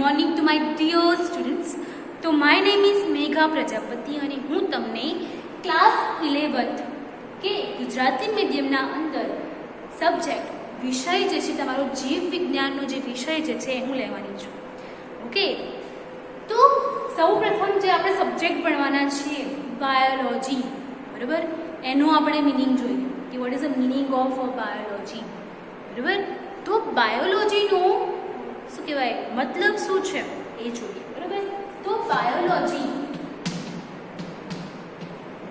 morning to my dear students. તો my name is મેઘા પ્રજાપતિ અને હું તમને ક્લાસ 11th કે ગુજરાતી મીડિયમના અંદર સબ્જેક્ટ વિષય જે છે તમારો જીવ વિજ્ઞાનનો જે વિષય જે છે હું લેવાની છું. ઓકે, તો સૌપ્રથમ જે આપણે સબ્જેક્ટ ભણવાના છીએ બાયોલોજી, બરાબર, એનો આપણે મિનિંગ જોઈએ કે what is the meaning of biology. બરાબર, તો બાયોલોજીનો શું કહેવાય મતલબ શું છે એ જોઈએ. બરાબર, તો બાયોલોજી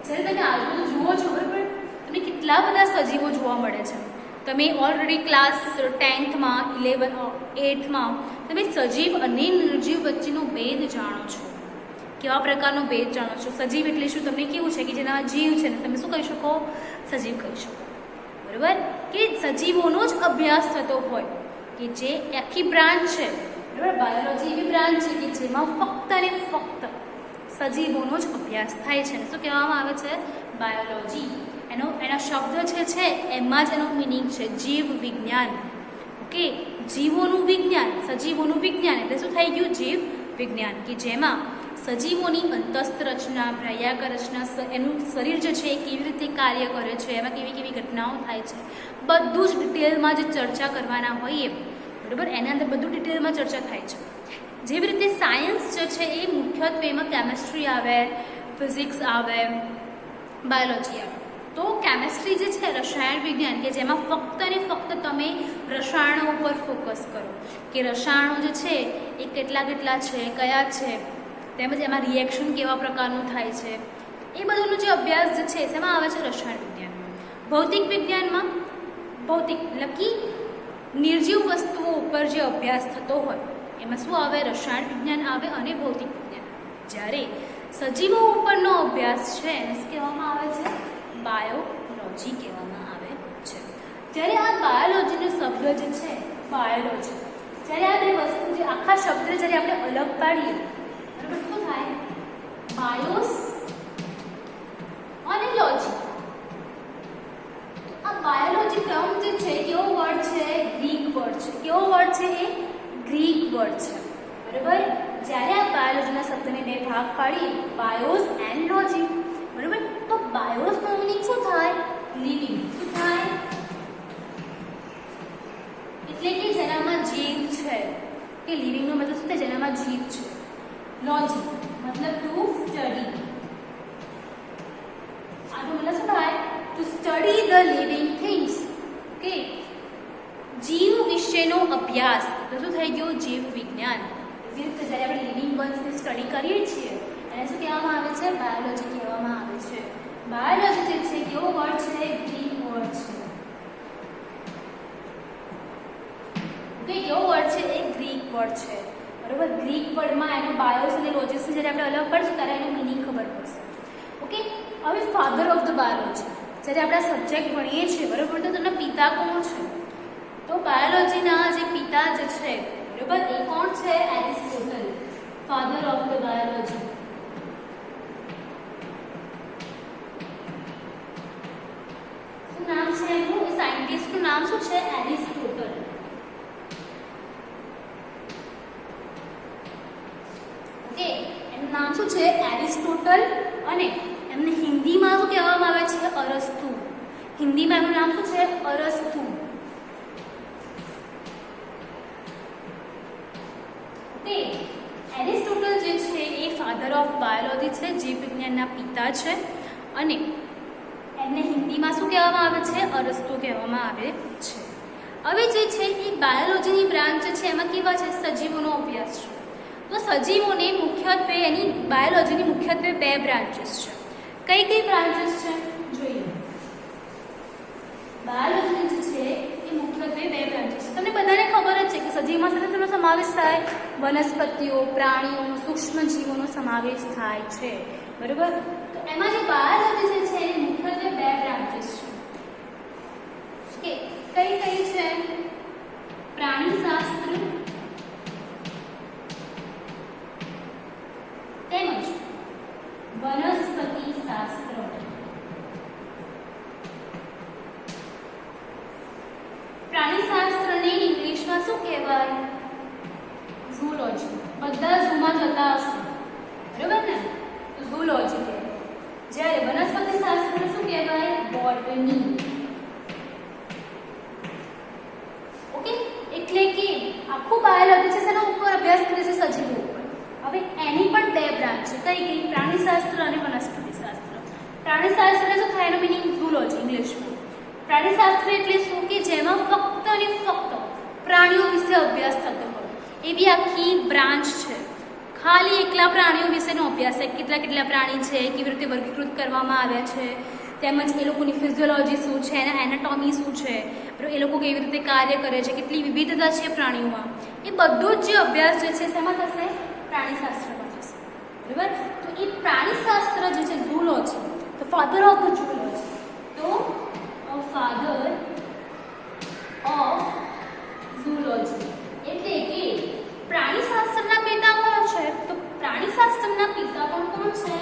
જ્યારે તમે આજુબાજુ જુઓ છો, બરાબર, તમને કેટલા બધા સજીવો જોવા મળે છે. તમે ઓલરેડી ક્લાસ 10થમાં 8થમાં તમે સજીવ અને નિર્જીવ વચ્ચેનો ભેદ જાણો છો. કેવા પ્રકારનો ભેદ જાણો છો? સજીવ એટલે શું? તમને કેવું છે કે જેના જીવ છે ને તમે શું કહી શકો? સજીવ કહી શકો. બરાબર, કે સજીવોનો જ અભ્યાસ થતો હોય, કે જે આખી બ્રાન્ચ છે. બરાબર, બાયોલોજી એવી બ્રાન્ચ છે કે જેમાં ફક્ત અને ફક્ત સજીવોનો જ અભ્યાસ થાય છે. શું કહેવામાં આવે છે? બાયોલોજી. એના શબ્દ છે એમાં જ એનો મિનિંગ છે જીવ વિજ્ઞાન. ઓકે, જીવોનું વિજ્ઞાન, સજીવોનું વિજ્ઞાન એટલે શું થઈ ગયું? જીવ વિજ્ઞાન, કે જેમાં સજીવોની અંતસ્થ રચના, બાહ્યાક રચના, એનું શરીર જે છે એ કેવી રીતે કાર્ય કરે છે, એમાં કેવી કેવી ઘટનાઓ થાય છે, બધું જ ડિટેલમાં જે ચર્ચા કરવાના હોઈએ, બરાબર, એના અંદર બધું ડિટેલમાં ચર્ચા થાય છે. જેવી રીતે સાયન્સ જે છે એ મુખ્યત્વે એમાં કેમેસ્ટ્રી આવે, ફિઝિક્સ આવે, બાયોલોજી આવે. તો કેમેસ્ટ્રી જે છે રસાયણ વિજ્ઞાન, કે જેમાં ફક્ત અને ફક્ત તમે રસાયણો ઉપર ફોકસ કરો, કે રસાયણો જે છે એ કેટલા છે, કયા છે, તેમજ એમાં રિએક્શન કેવા પ્રકારનું થાય છે, એ બધુંનો જે અભ્યાસ જે છે એમાં આવે છે રસાયણ વિજ્ઞાન. ભૌતિક વિજ્ઞાનમાં ભૌતિક લકી નિર્જીવ વસ્તુઓ ઉપર જે અભ્યાસ થતો હોય એમાં શું આવે? રસાયણ વિજ્ઞાન આવે અને ભૌતિક વિજ્ઞાન. જ્યારે સજીવો ઉપરનો અભ્યાસ છે એને શું કહેવામાં આવે છે? બાયોલોજી કહેવામાં આવે છે. જ્યારે આ બાયોલોજીનો શબ્દ જે છે બાયોલોજી, જ્યારે આ બે વસ્તુ જે આખા શબ્દ જ્યારે આપણે અલગ પાડીએ, બરાબર, શું થાય? બાયોસ અને લોજી. આ બાયોલોજી ટર્મ જે છે કેવો વર્ડ છે? ગ્રીક વર્ડ છે. કેવો વર્ડ છે? એ ગ્રીક વર્ડ છે. બરાબર, જ્યારે આ બાયોલોજીના શબ્દને બે ભાગ પાડીએ, બાયોસ એન્ડ લોજી, બરાબર, તો બાયોસનો મીનિંગ શું થાય? લિવિંગ. શું થાય? એટલે કે જેનામાં જીવ છે, કે લિવિંગનો મતલબ શું થાય? જેનામાં જીવ છે. લોજી મતલબ ટુ સ્ટડી. આનો મતલબ શું થાય? To study the living things. Okay, જીવ વિશેનો અભ્યાસ તો શું થઈ ગયો? જીવ વિજ્ઞાન. એવી રીતે જ્યારે આપણે લિવિંગ વન્સની સ્ટડી કરીએ છીએ એને શું કહેવામાં આવે છે? બાયોલોજી કહેવામાં આવે છે. બાયોલોજી જે છે કેવો વર્ડ છે? ગ્રીક વર્ડ છે. ઓકે, કેવો વર્ડ છે? એ ગ્રીક વર્ડ છે. બરાબર, ગ્રીક વર્ડમાં એનો બાયોસ અને લોજીસ જ્યારે આપણે અલગ પડશે ત્યારે એનો મિનિંગ ખબર પડશે. ઓકે, હવે ફાધર ઓફ ધ બાયોલોજી જ્યારે આપણે સબ્જેક્ટ ભણીએ છીએ, બરાબર, તો તેના પિતા કોણ છે? તો બાયોલોજીના જે પિતા જે છે, બરાબર, એ કોણ છે? Aristotle, father of the biology. શું નામ છે એનું? એ સાયન્ટિસ્ટનું નામ શું છે? એરિસ્ટોટલ. ઓકે, એનું નામ શું છે? એરિસ્ટોટલ. અને એમને હિન્દીમાં શું કહેવામાં આવે છે? અરસ્તુ. હિન્દીમાં એનું નામ શું છે? અરસ્તુ. ઓકે, એરિસ્ટોટલ જે છે એ ફાધર ઓફ બાયોલોજી છે, જીવ વિજ્ઞાનના પિતા છે. અને એમને હિન્દીમાં શું કહેવામાં આવે છે? અરસ્તુ કહેવામાં આવે છે. હવે જે છે એ બાયોલોજીની બ્રાન્ચ છે એમાં કેવા છે? સજીવોનો અભ્યાસ છે. તો સજીવોને મુખ્યત્વે એની બાયોલોજીની મુખ્યત્વે બે બ્રાન્ચીસ છે. કઈ કઈ બ્રાન્ચીસ છે જોઈએ. બાયોલોજી જે છે એ મુખ્યત્વે બે બ્રાન્ચીસ છે. તમને બધાને ખબર જ છે કે સજીવમાં સાથે તેનો સમાવેશ થાય વનસ્પતિઓ, પ્રાણીઓ, સૂક્ષ્મ જીવોનો સમાવેશ થાય છે. બરાબર, તો એમાં જે બાયોલોજી જે છે એ મુખ્યત્વે બે બ્રાન્ચીસ છે. કઈ કઈ છે? પ્રાણીશાસ્ત્ર તેમજ વનસ્પતિ શાસ્ત્ર. પ્રાણીશાસ્ત્રને ઇંગ્લિશમાં શું કહેવાય? ઝૂલોજી. બધા ઝૂમાં જતા હશે, બરાબર ને? તો ઝૂલોજી કહેવાય. જ્યારે વનસ્પતિ શાસ્ત્ર શું કહેવાય? બોટની. ઓકે, એટલે કે આખું બાયોલોજી છે શેના ઉપર અભ્યાસ કરે છે? સજીવો ઉપર. હવે એની પણ બે બ્રાન્ચ છે. કઈ કઈ? પ્રાણીશાસ્ત્ર અને વનસ્પતિશાસ્ત્ર. પ્રાણીશાસ્ત્ર શું થાય? એનો મિનિંગ ઝૂલોજી ઇંગ્લિશમાં. પ્રાણીશાસ્ત્ર એટલે શું? કે જેમાં ફક્ત અને ફક્ત પ્રાણીઓ વિશે અભ્યાસ થતો હોય એવી આખી બ્રાન્ચ છે. ખાલી એકલા પ્રાણીઓ વિશેનો અભ્યાસ છે. કેટલા કેટલા પ્રાણી છે, કેવી રીતે વર્ગીકૃત કરવામાં આવ્યા છે, તેમજ એ લોકોની ફિઝિયોલોજી શું છે, એના એનાટોમી શું છે, એ લોકો કેવી રીતે કાર્ય કરે છે, કેટલી વિવિધતા છે પ્રાણીઓમાં, એ બધો જ જે અભ્યાસ જે છે શેમાં થશે? પ્રાણીશાસ્ત્રમાં થશે, બરાબર? તો એ પ્રાણીશાસ્ત્ર જે છે ઝૂલોજી, તો ફાધર ઓફ ધ ઝૂલોજી, તો ફાધર ઓફ ઝૂલોજી એટલે કે પ્રાણીશાસ્ત્રના પિતા કોણ છે? તો પ્રાણીશાસ્ત્રના પિતા પણ કોણ છે?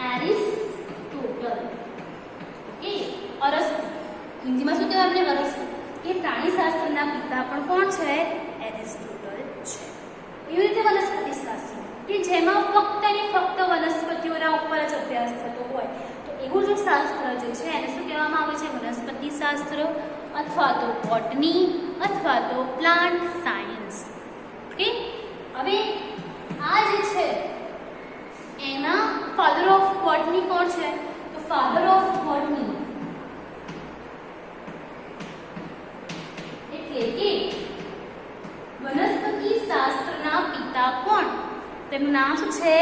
એરિસ્ટોટલ. ઓકે, અરસ્તુ. હિન્દીમાં શું કહેવાય આપણે? અરસ્તુ. કે પ્રાણીશાસ્ત્રના પિતા પણ કોણ છે? એરિસ્ટોટલ છે. એવી રીતે વનસ્પતિશાસ્ત્ર કે જેમાં ફક્ત અને ફક્ત વનસ્પતિઓના ઉપર જ અભ્યાસ થતો હોય, તો એવું જે શાસ્ત્ર જે છે એને શું કહેવામાં આવે છે? વનસ્પતિશાસ્ત્ર અથવા તો બોટની અથવા તો પ્લાન્ટ સાયન્સ. ઓકે, હવે આ જે છે એના ફાધર ઓફ બોટની કોણ છે? તો ફાધર ઓફ બોટની એટલે કે વનસ્પતિ શાસ્ત્રના પિતા કોણ? તેમનું નામ શું છે?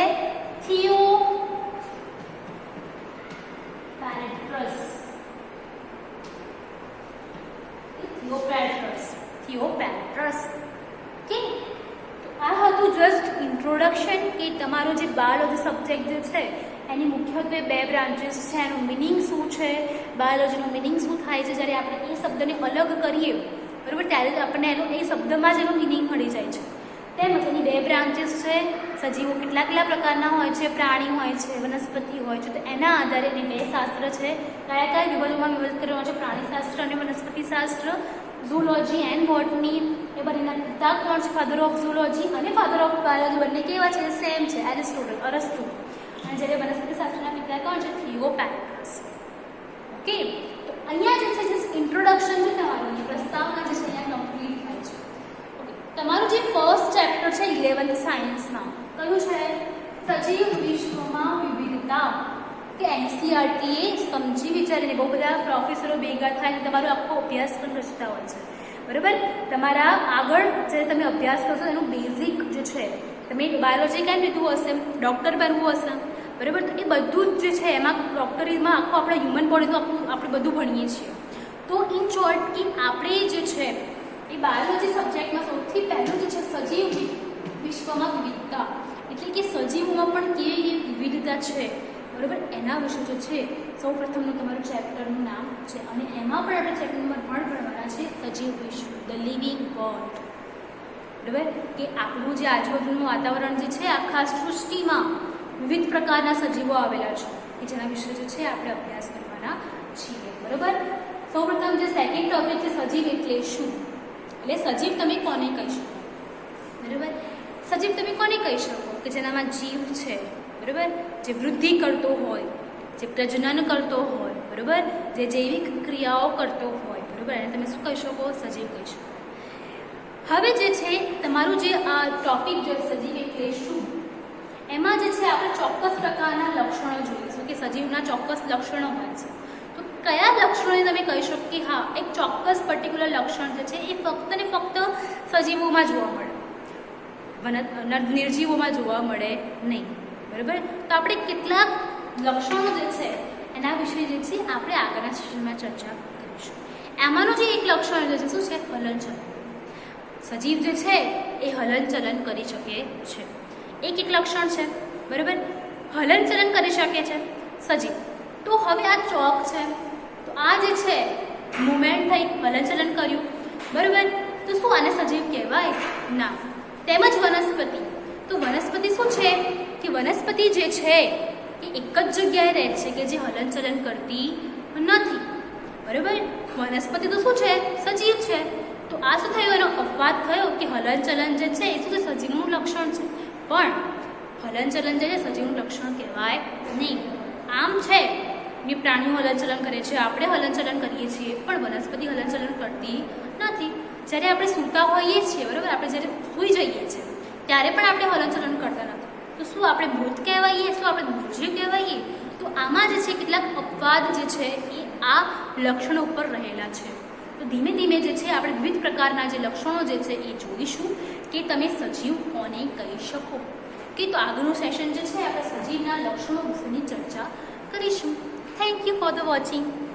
થિયોપેટ્રસ. થિયોપેટ્રસ. ઓકે, તો આ હતું જસ્ટ ઇન્ટ્રોડક્શન કે તમારો જે બાયોલોજી સબ્જેક્ટ જે છે એની મુખ્યત્વે બે બ્રાન્ચીસ છે. એનું મિનિંગ શું છે? બાયોલોજીનું મિનિંગ શું થાય છે? જ્યારે આપણે એ શબ્દને અલગ કરીએ, બરાબર, ત્યારે જ આપણને એનો એ શબ્દમાં જ એનો મિનિંગ મળી જાય છે. તેમજ એની બે બ્રાન્ચીસ છે. સજીવો કેટલા કેટલા પ્રકારના હોય છે? પ્રાણી હોય છે, વનસ્પતિ હોય છે. તો એના આધારે એની બે શાસ્ત્ર છે. કયા કયા વિભાગોમાં વિભાજિત કરવામાં છે? પ્રાણીશાસ્ત્ર અને વનસ્પતિશાસ્ત્ર. Zoology and બોટની. એ બંનેના પિતા કોણ છે? ફાધર ઓફ ઝૂલોજી અને ફાધર ઓફ બાયોલોજી બંને કેવા છે? સેમ છે, એરિસ્ટોટલ, અરસ્તુ. અને જ્યારે વનસ્પતિશાસ્ત્રના પિતા કોણ છે? થિયોપેટ્રસ. ઓકે, તો અહીંયા જે છે જસ્ટ ઇન્ટ્રોડક્શન છે તમારું, પ્રસ્તાવના જે છે અહીંયા કમ્પ્લીટ થાય છે. ઓકે, તમારું જે ફર્સ્ટ ચેપ્ટર છે 11th સાયન્સમાં કયું છે? સજીવ વિશ્વમાં વિવિધતા. કે એનસીઆરટી એ સમજી વિચારીને બહુ બધા પ્રોફેસરો ભેગા થાય તમારો આખો અભ્યાસ પણ રચતા હોય છે, બરાબર? તમારા આગળ જ્યારે તમે અભ્યાસ કરશો એનું બેઝિક જે છે, તમે બાયોલોજી કેમ લીધું હશે? ડૉક્ટર બનવું હશે, બરાબર? તો એ બધું જ જે છે એમાં ડૉક્ટરીમાં આખું આપણે હ્યુમન બોડી તો આપણે બધું ભણીએ છીએ. તો ઇન શોર્ટ કે આપણે જે છે એ બાયોલોજી સબ્જેક્ટમાં સૌથી પહેલું જે છે સજીવ વિશ્વમાં વિવિધતા, એટલે કે સજીવોમાં પણ કેવી વિવિધતા છે, બરાબર? એના વિશે જે છે સૌ પ્રથમનું તમારું ચેપ્ટરનું નામ છે. અને એમાં પણ આપણે ચેપ્ટર નંબર 1 ભણવાના છે સજીવ વિશ્વ, ધ લિવિંગ વર્લ્ડ, બરાબર? કે આપણું જે આજુબાજુનું વાતાવરણ જે છે આખા સૃષ્ટિમાં વિવિધ પ્રકારના સજીવો આવેલા છે કે જેના વિશે જે છે આપણે અભ્યાસ કરવાના છીએ, બરાબર? સૌપ્રથમ જે સેકન્ડ ટોપિક છે સજીવ એટલે શું? એટલે સજીવ તમે કોને કહી શકો, બરાબર? સજીવ તમે કોને કહી શકો? કે જેનામાં જીવ છે, બરાબર? જે વૃદ્ધિ કરતો હોય, જે પ્રજનન કરતો હોય, બરાબર? જે જૈવિક ક્રિયાઓ કરતો હોય, બરાબર? એને તમે શું કહી શકો? સજીવ કહી શકો. હવે જે છે તમારું જે આ ટોપિક જે સજીવ એટલે શું, એમાં જે છે આપણે ચોક્કસ પ્રકારના લક્ષણો જોઈશું કે સજીવના ચોક્કસ લક્ષણો હોય છે. તો કયા લક્ષણોને તમે કહી શકો કે હા એક ચોક્કસ પર્ટિક્યુલર લક્ષણ જે છે એ ફક્ત ને ફક્ત સજીવોમાં જોવા મળે, નિર્જીવોમાં જોવા મળે નહીં, બરાબર? તો આપણે કેટલાક લક્ષણો જે છે એના વિશે જે છે આપણે આગળના સેશનમાં ચર્ચા કરીશું. એમાંનું જે એક લક્ષણ જે છે શું છે? હલનચલન. સજીવ જે છે એ હલનચલન કરી શકે છે, એક લક્ષણ છે, બરાબર? હલનચલન કરી શકે છે સજીવ. તો હવે આ ચોક છે, તો આ જે છે મુવમેન્ટ થઈ, હલનચલન કર્યું, બરાબર? તો શું આને સજીવ કહેવાય? ના. તેમજ વનસ્પતિ, તો વનસ્પતિ શું છે કે વનસ્પતિ જે છે એ એક જ જગ્યાએ રહે છે કે જે હલનચલન કરતી નથી, બરાબર? વનસ્પતિ તો શું છે? સજીવ છે. તો આ શું થયું, એનો અપવાદ થયો કે હલનચલન જે છે એ શું છે, સજીવનું લક્ષણ છે. પણ હલનચલન જે છે સજીવનું લક્ષણ કહેવાય નહીં. આમ છે કે પ્રાણીઓ હલનચલન કરે છે, આપણે હલનચલન કરીએ છીએ, પણ વનસ્પતિ હલનચલન કરતી નથી. જ્યારે આપણે સૂતા હોઈએ છીએ, બરાબર, આપણે જ્યારે સૂઈ જઈએ છીએ ત્યારે પણ આપણે હલનચલન કરતા નથી. તો શું આપણે મૃત કહેવાઈએ, શું આપણે નિર્જીવ કહેવાઈએ? તો આમાં જે છે કેટલાક અપવાદ જે છે એ આ લક્ષણો ઉપર રહેલા છે. તો ધીમે ધીમે જે છે આપણે વિવિધ પ્રકારના જે લક્ષણો જે છે એ જોઈશું કે તમે સજીવ કોને કહી શકો. કે તો આગળનું સેશન જે છે આપણે સજીવના લક્ષણો વિશેની ચર્ચા કરીશું. Thank you for the watching.